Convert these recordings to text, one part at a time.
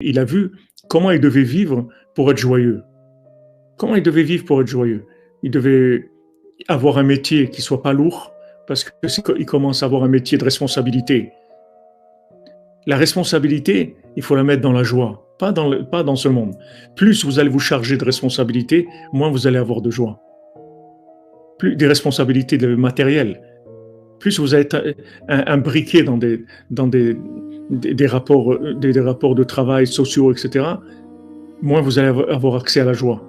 Il a vu comment il devait vivre pour être joyeux. Comment il devait vivre pour être joyeux? Il devait avoir un métier qui soit pas lourd, parce qu'il commence à avoir un métier de responsabilité. La responsabilité, il faut la mettre dans la joie, pas dans ce monde. Plus vous allez vous charger de responsabilités, moins vous allez avoir de joie. Plus des responsabilités matérielles, plus vous êtes imbriqué dans des rapports de travail sociaux, etc., moins vous allez avoir accès à la joie.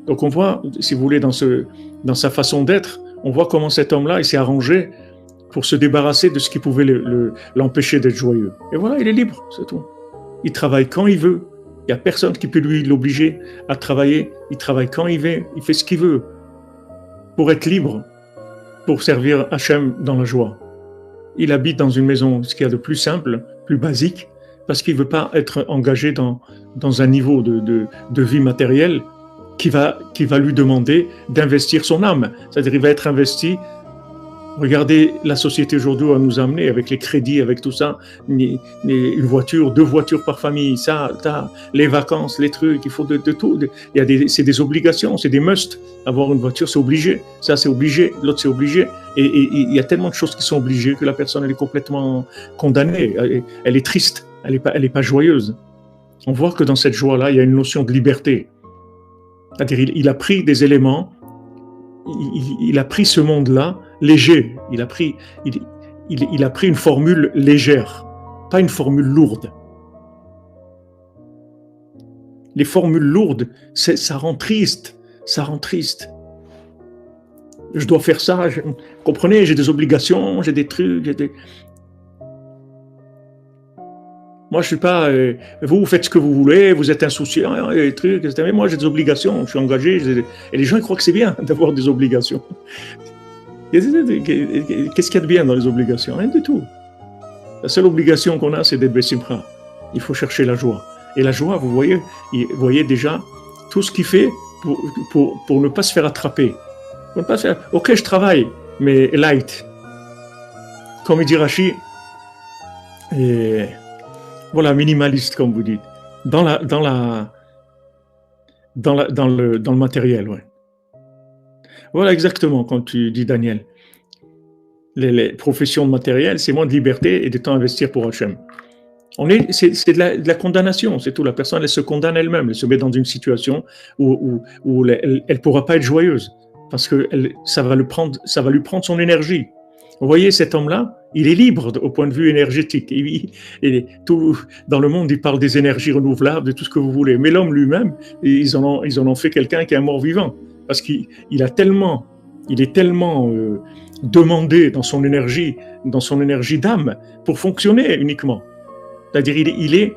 Donc on voit, si vous voulez, dans sa façon d'être, on voit comment cet homme-là, il s'est arrangé pour se débarrasser de ce qui pouvait l'empêcher d'être joyeux. Et voilà, il est libre, c'est tout. Il travaille quand il veut. Il n'y a personne qui peut lui l'obliger à travailler. Il travaille quand il veut. Il fait ce qu'il veut pour être libre, pour servir Hachem dans la joie. Il habite dans une maison, ce qu'il y a de plus simple, plus basique, parce qu'il ne veut pas être engagé dans un niveau de vie matérielle qui va lui demander d'investir son âme. C'est-à-dire qu'il va être investi. Regardez, la société aujourd'hui va nous amener avec les crédits, avec tout ça, une voiture, 2 voitures par famille, ça, les vacances, les trucs, il faut de tout. C'est des obligations, c'est des musts. Avoir une voiture, c'est obligé. Ça, c'est obligé. L'autre, c'est obligé. Et il y a tellement de choses qui sont obligées que la personne, elle est complètement condamnée. Elle est triste. Elle est pas joyeuse. On voit que dans cette joie-là, il y a une notion de liberté. C'est-à-dire, il a pris des éléments, il a pris ce monde-là léger. Il a pris une formule légère, pas une formule lourde. Les formules lourdes, ça rend triste. Ça rend triste. Je dois faire ça. Comprenez, j'ai des obligations, j'ai des trucs, Moi, je suis pas. Vous faites ce que vous voulez, vous êtes insouciant, et trucs, etc. Mais moi, j'ai des obligations, je suis engagé. Et les gens ils croient que c'est bien d'avoir des obligations. Qu'est-ce qu'il y a de bien dans les obligations? Rien du tout. La seule obligation qu'on a, c'est d'être Bessimcha. Il faut chercher la joie. Et la joie, vous voyez déjà tout ce qu'il fait pour ne pas se faire attraper. Pour ne pas se faire. Ok, je travaille, mais light. Comme il dit Rashi, et voilà, minimaliste, comme vous dites, dans le matériel, ouais. Voilà exactement, quand tu dis Daniel. Les professions matérielles, c'est moins de liberté et de temps à investir pour Hachem. C'est de la condamnation, c'est tout. La personne, elle se condamne elle-même, elle se met dans une situation où elle pourra pas être joyeuse, parce que ça va lui prendre son énergie. Vous voyez, cet homme-là, il est libre au point de vue énergétique. Tout, dans le monde, il parle des énergies renouvelables, de tout ce que vous voulez. Mais l'homme lui-même, ils en ont fait quelqu'un qui est un mort-vivant. Parce qu'il est tellement demandé dans son énergie d'âme pour fonctionner uniquement. C'est-à-dire, il est,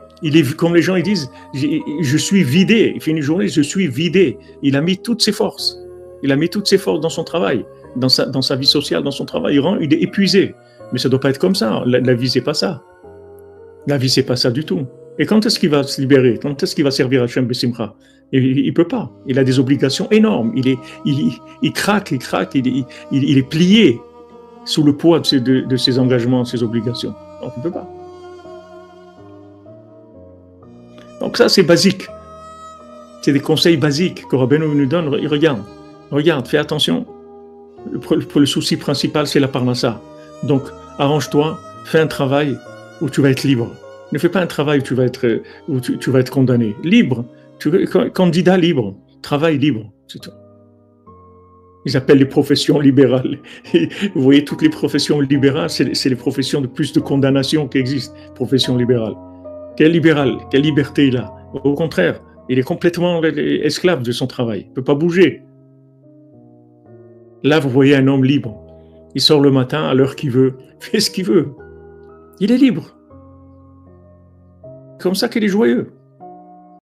comme les gens ils disent, je suis vidé. Il fait une journée, je suis vidé. Il a mis toutes ses forces. Il a mis toutes ses forces dans son travail, dans sa vie sociale, dans son travail. Il est épuisé. Mais ça ne doit pas être comme ça. La vie, c'est pas ça. La vie, c'est pas ça du tout. Et quand est-ce qu'il va se libérer? Quand est-ce qu'il va servir Hachem Bessimcha? Il peut pas. Il a des obligations énormes. Il craque, il est plié sous le poids de ses engagements, de ses obligations. Donc, il peut pas. Donc ça, c'est basique. C'est des conseils basiques que Rabbeinu nous donne. Regarde, fais attention. Le souci principal, c'est la parnassa. Donc, arrange-toi, fais un travail où tu vas être libre. Ne fais pas un travail où tu vas être condamné. Libre, candidat libre, travail libre, c'est tout. Ils appellent les professions libérales. Et vous voyez, toutes les professions libérales, c'est les professions de plus de condamnation qui existent. Profession libérale. Quel libéral, quelle liberté il a? Au contraire, il est complètement esclave de son travail. Il ne peut pas bouger. Là, vous voyez un homme libre. Il sort le matin à l'heure qu'il veut, fait ce qu'il veut. Il est libre. Comme ça qu'il est joyeux.